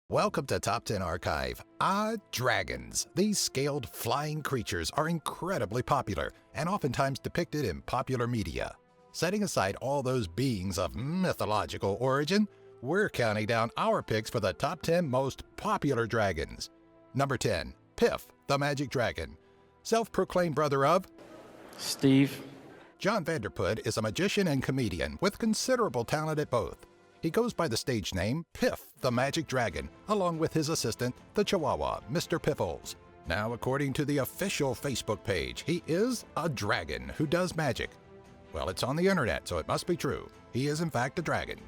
Welcome to Top 10 Archive. Dragons. These scaled flying creatures are incredibly popular and oftentimes depicted in popular media. Setting aside all those beings of mythological origin, we're counting down our picks for the top 10 most popular dragons. Number 10, Piff the Magic Dragon. Self-proclaimed brother of Steve. John Vanderput is a magician and comedian with considerable talent at both. He goes by the stage name Piff the Magic Dragon, along with his assistant, the Chihuahua, Mr. Piffles. Now, according to the official Facebook page, he is a dragon who does magic. Well, it's on the internet, so it must be true. He is in fact a dragon.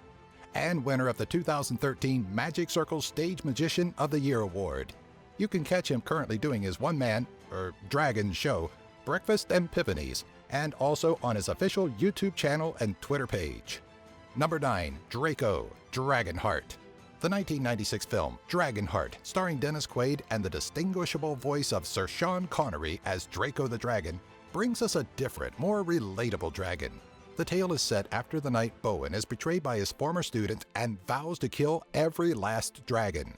And winner of the 2013 Magic Circle Stage Magician of the Year Award. You can catch him currently doing his one-man, dragon show, Breakfast and Epiphanies, and also on his official YouTube channel and Twitter page. Number 9, Draco Dragonheart. The 1996 film Dragonheart, starring Dennis Quaid and the distinguishable voice of Sir Sean Connery as Draco the Dragon, brings us a different, more relatable dragon. The tale is set after the night Bowen is betrayed by his former student and vows to kill every last dragon.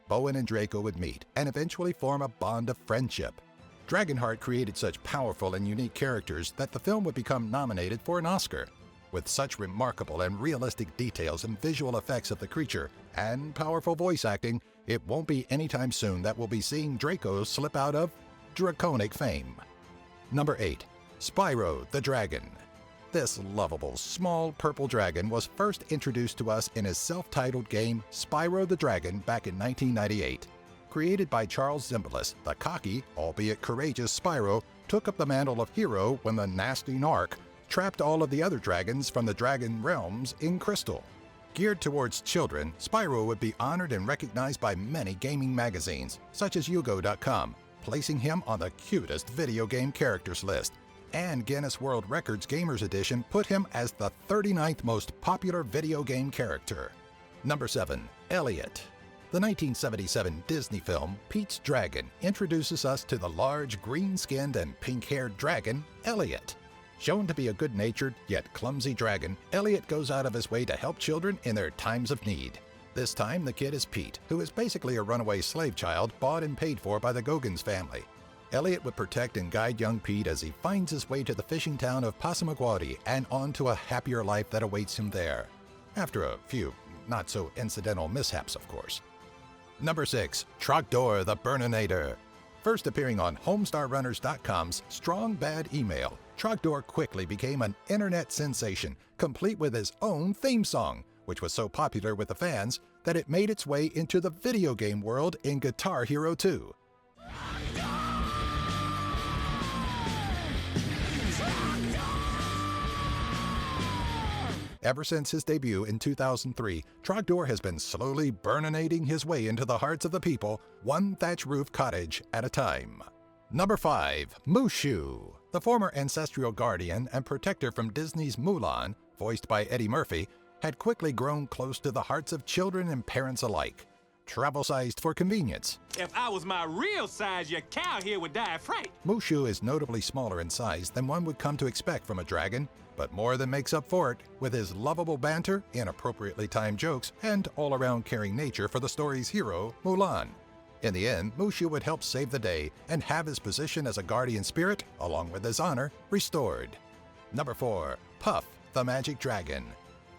Bowen and Draco would meet and eventually form a bond of friendship. Dragonheart created such powerful and unique characters that the film would become nominated for an Oscar. With such remarkable and realistic details and visual effects of the creature and powerful voice acting, it won't be anytime soon that we'll be seeing Draco slip out of draconic fame. Number 8, Spyro the Dragon. This lovable, small purple dragon was first introduced to us in his self-titled game Spyro the Dragon back in 1998. Created by Charles Zimbalist, the cocky, albeit courageous Spyro took up the mantle of hero when the nasty Narc trapped all of the other dragons from the dragon realms in crystal. Geared towards children, Spyro would be honored and recognized by many gaming magazines, such as Yugo.com, placing him on the cutest video game characters list, and Guinness World Records Gamers Edition put him as the 39th most popular video game character. Number 7, Elliot. The 1977 Disney film Pete's Dragon introduces us to the large green-skinned and pink-haired dragon, Elliot. Shown to be a good-natured yet clumsy dragon, Elliot goes out of his way to help children in their times of need. This time, the kid is Pete, who is basically a runaway slave child bought and paid for by the Goggins family. Elliot would protect and guide young Pete as he finds his way to the fishing town of Passamaquoddy and on to a happier life that awaits him there. After a few not-so-incidental mishaps, of course. Number 6, Trogdor the Burninator. First appearing on HomestarRunners.com's Strong Bad Email, Trogdor quickly became an internet sensation, complete with his own theme song, which was so popular with the fans that it made its way into the video game world in Guitar Hero 2. Ever since his debut in 2003, Trogdor has been slowly burninating his way into the hearts of the people, one thatch roof cottage at a time. Number 5, Moo Shu. The former ancestral guardian and protector from Disney's Mulan, voiced by Eddie Murphy, had quickly grown close to the hearts of children and parents alike. Travel-sized for convenience, If I was my real size, your cow here would die of fright. Moo Shu is notably smaller in size than one would come to expect from a dragon, but more than makes up for it with his lovable banter, inappropriately timed jokes, and all-around caring nature for the story's hero, Mulan. In the end, Moo Shu would help save the day and have his position as a guardian spirit, along with his honor, restored. Number 4, Puff the Magic Dragon.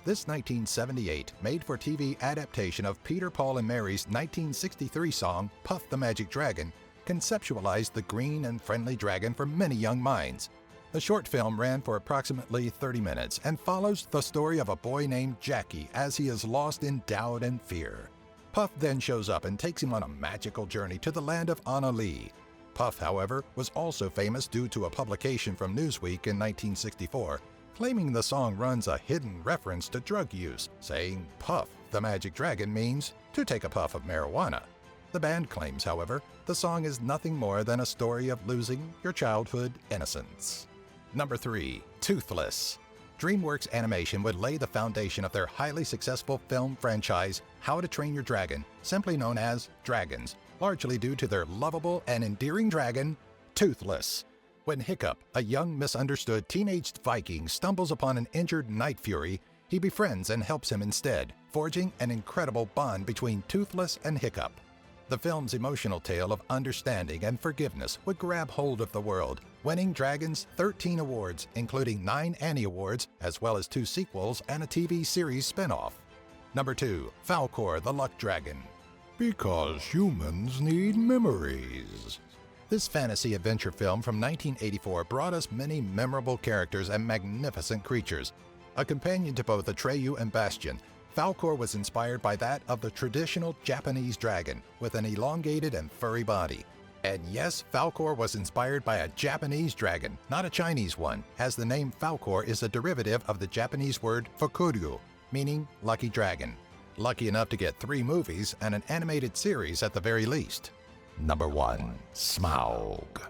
This 1978 made-for-TV adaptation of Peter, Paul, and Mary's 1963 song Puff the Magic Dragon conceptualized the green and friendly dragon for many young minds. The short film ran for approximately 30 minutes and follows the story of a boy named Jackie as he is lost in doubt and fear. Puff then shows up and takes him on a magical journey to the land of Annalee. Puff, however, was also famous due to a publication from Newsweek in 1964, claiming the song runs a hidden reference to drug use, saying Puff the Magic Dragon means to take a puff of marijuana. The band claims, however, the song is nothing more than a story of losing your childhood innocence. Number 3, Toothless. DreamWorks Animation would lay the foundation of their highly successful film franchise, How to Train Your Dragon, simply known as Dragons, largely due to their lovable and endearing dragon, Toothless. When Hiccup, a young misunderstood teenaged Viking, stumbles upon an injured Night Fury, He befriends and helps him instead, forging an incredible bond between Toothless and Hiccup. The film's emotional tale of understanding and forgiveness would grab hold of the world, winning Dragons 13 awards, including 9 Annie Awards, as well as 2 sequels and a TV series spin-off. Number 2. Falkor the Luck Dragon. Because humans need memories. This fantasy adventure film from 1984 brought us many memorable characters and magnificent creatures. A companion to both Atreyu and Bastion, Falkor was inspired by that of the traditional Japanese dragon, with an elongated and furry body. And yes, Falkor was inspired by a Japanese dragon, not a Chinese one, as the name Falkor is a derivative of the Japanese word Fukuryu, meaning lucky dragon. Lucky enough to get 3 movies and an animated series at the very least. Number 1. Smaug.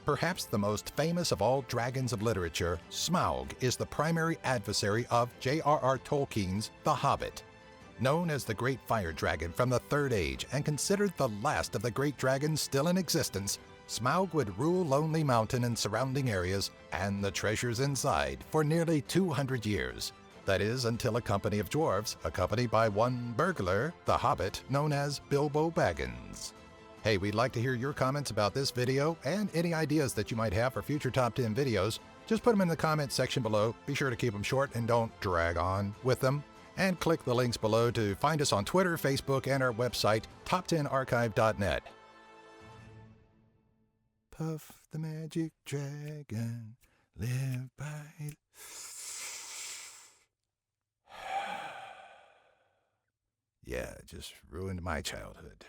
Perhaps the most famous of all dragons of literature, Smaug is the primary adversary of J.R.R. Tolkien's The Hobbit. Known as the Great Fire Dragon from the Third Age and considered the last of the great dragons still in existence, Smaug would rule Lonely Mountain and surrounding areas and the treasures inside for nearly 200 years. That is, until a company of dwarves, accompanied by one burglar, the Hobbit, known as Bilbo Baggins. Hey, we'd like to hear your comments about this video and any ideas that you might have for future Top 10 videos. Just put them in the comments section below. Be sure to keep them short and don't drag on with them. And click the links below to find us on Twitter, Facebook, and our website, top10archive.net. Puff the Magic Dragon, live by... Yeah, just ruined my childhood.